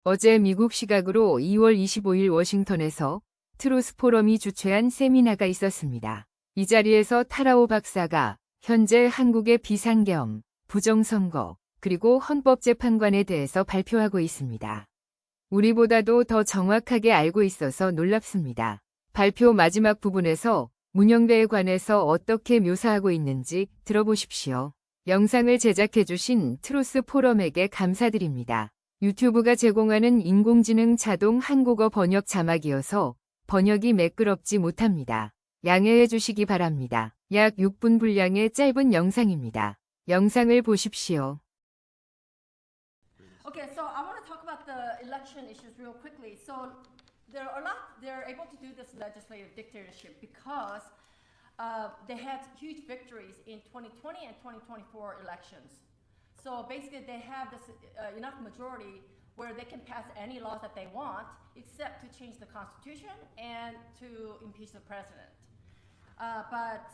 어제 미국 시각으로 2월 25일 워싱턴에서 트루스 포럼이 주최한 세미나가 있었습니다. 이 자리에서 타라오 박사가 현재 한국의 비상계엄, 부정선거, 그리고 헌법재판관에 대해서 발표하고 있습니다. 우리보다도 더 정확하게 알고 있어서 놀랍습니다. 발표 마지막 부분에서 문영배에 관해서 어떻게 묘사하고 있는지 들어보십시오. 영상을 제작해주신 트루스 포럼에게 감사드립니다. 유튜브가 제공하는 인공지능 자동 한국어 번역 자막이어서 번역이 매끄럽지 못합니다. 양해해 주시기 바랍니다. 약 6분 분량의 짧은 영상입니다. 영상을 보십시오. Okay, so I want to talk about the election issues real quickly. So they're able to do this legislative dictatorship because they had huge victories in 2020 and 2024 elections. So basically they have this enough majority where they can pass any laws that they want except to change the constitution and to impeach the president. But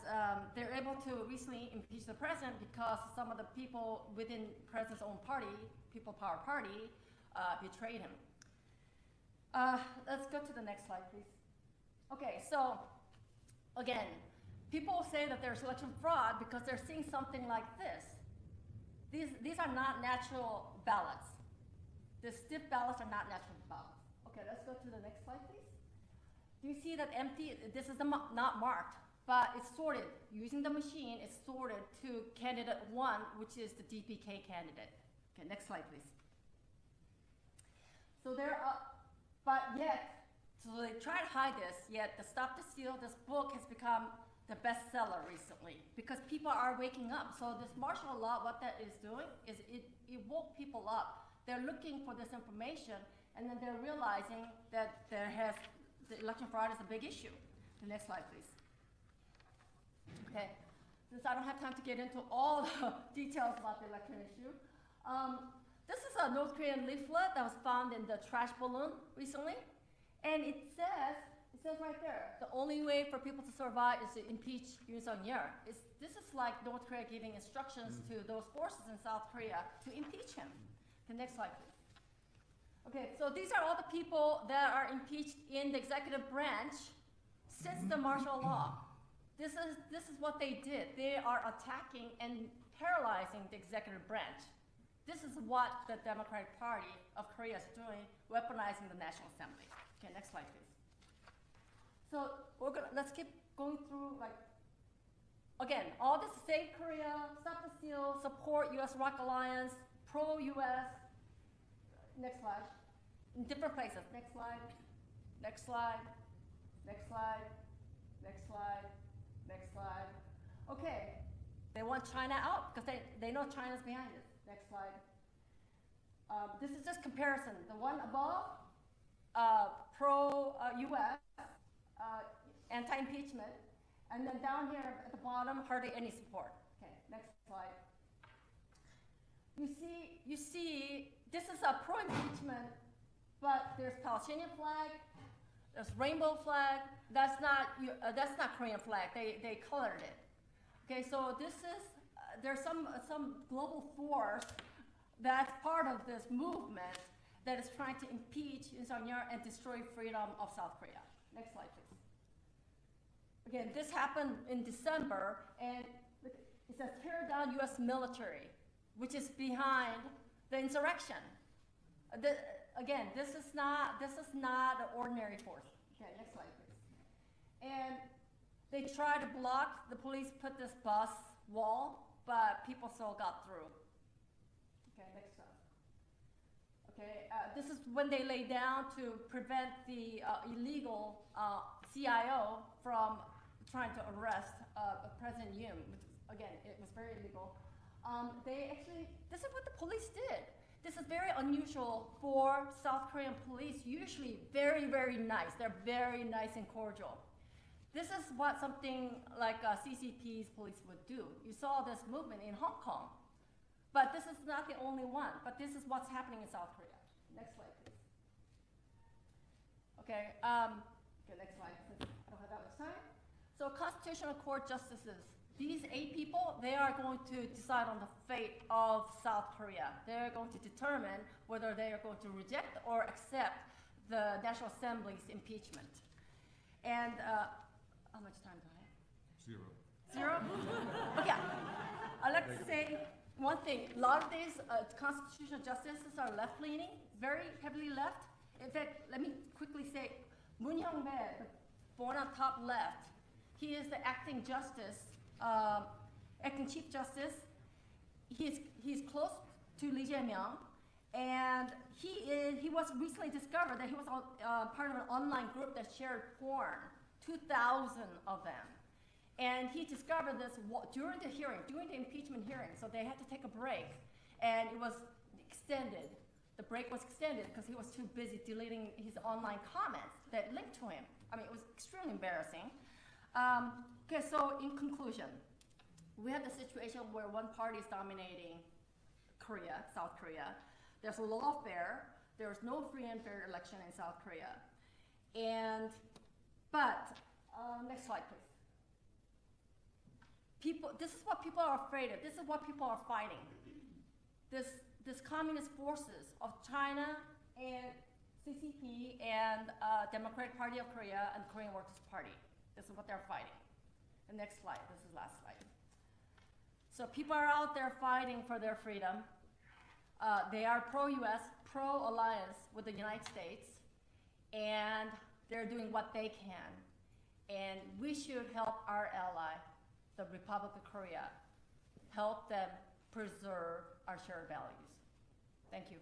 they're able to recently impeach the president because some of the people within the president's own party, People Power Party, betrayed him. Let's go to the next slide, please. Okay, so again, people say that there's election fraud because they're seeing something like this. These are not natural ballots. The stiff ballots are not natural ballots. Okay, let's go to the next slide, please. Do you see that empty? This is not marked, but it's sorted. Using the machine, it's sorted to candidate 1, which is the DPK candidate. Okay, next slide, please. So but yet, so they try to hide this, yet the Stop the Steal, this book has become the bestseller recently because people are waking up. So this martial law, what that is doing is it woke people up. They're looking for this information, and then they're realizing that the election fraud is a big issue. The next slide, please. Okay, since I don't have time to get into all the details about the election issue, this is a North Korean leaflet that was found in the trash balloon recently, and it says right there, the only way for people to survive is to impeach Yoon Suk-yeol. This is like North Korea giving instructions to those forces in South Korea to impeach him. The next slide, please. Okay, so these are all the people that are impeached in the executive branch since the martial law. This is what they did. They are attacking and paralyzing the executive branch. This is what the Democratic Party of Korea is doing, weaponizing the National Assembly. Okay, next slide, please. So let's keep going through, again, all this Save Korea, Stop the Steal, support U.S. Rock Alliance, pro-U.S. Next slide. In different places. Next slide. Next slide. Next slide. Next slide. Next slide. Okay. They want China out because they know China's behind it. Next slide. This is just comparison. The one above, pro-U.S., anti-impeachment, and then down here at the bottom, hardly any support. Okay, next slide. You see, this is a pro-impeachment, but there's Palestinian flag, there's rainbow flag. That's not Korean flag. They colored it. Okay, so this is there's some global force that's part of this movement that is trying to impeach Yoon Suk-yeol and destroy freedom of South Korea. Next slide, please. Again, this happened in December, and it says tear down U.S. military, which is behind the insurrection. Again, this is not an ordinary force. Okay, next slide, please. And they tried to block. The police put this bus wall, but people still got through. Okay, next slide. Okay, this is when they lay down to prevent the illegal CIO from trying to arrest President Yoon, which again, it was very illegal. This is what the police did. This is very unusual for South Korean police, usually very, very nice. They're very nice and cordial. This is what something like CCP's police would do. You saw this movement in Hong Kong. But this is not the only one, but this is what's happening in South Korea. Next slide, please. Okay, next slide. I don't have that much time. So Constitutional Court justices these 8 people, they are going to decide on the fate of South Korea. They're going to determine whether they are going to reject or accept the National Assembly's impeachment. And how much time do I have? 0. Okay. I'd like to say one thing. A lot of these constitutional justices are left-leaning, very heavily left. In fact, let me quickly say, Moon Hyung-bae, the one on top left, he is the acting justice, acting chief justice. He's close to Lee Jae-myung, and he was recently discovered that he was part of an online group that shared porn, 2,000 of them. And he discovered this during the hearing, during the impeachment hearing, so they had to take a break, and it was extended. The break was extended because he was too busy deleting his online comments that linked to him. I mean, it was extremely embarrassing. Okay, so in conclusion, we have the situation where one party is dominating Korea, South Korea. There's lawfare. There's no free and fair election in South Korea. Next slide, please. This is what people are afraid of. This is what people are fighting. This communist forces of China and CCP and Democratic Party of Korea and Korean Workers' Party. This is what they're fighting. The next slide. This is the last slide. So people are out there fighting for their freedom. They are pro-US, pro-alliance with the United States, and they're doing what they can. And we should help our ally, the Republic of Korea, help them preserve our shared values. Thank you.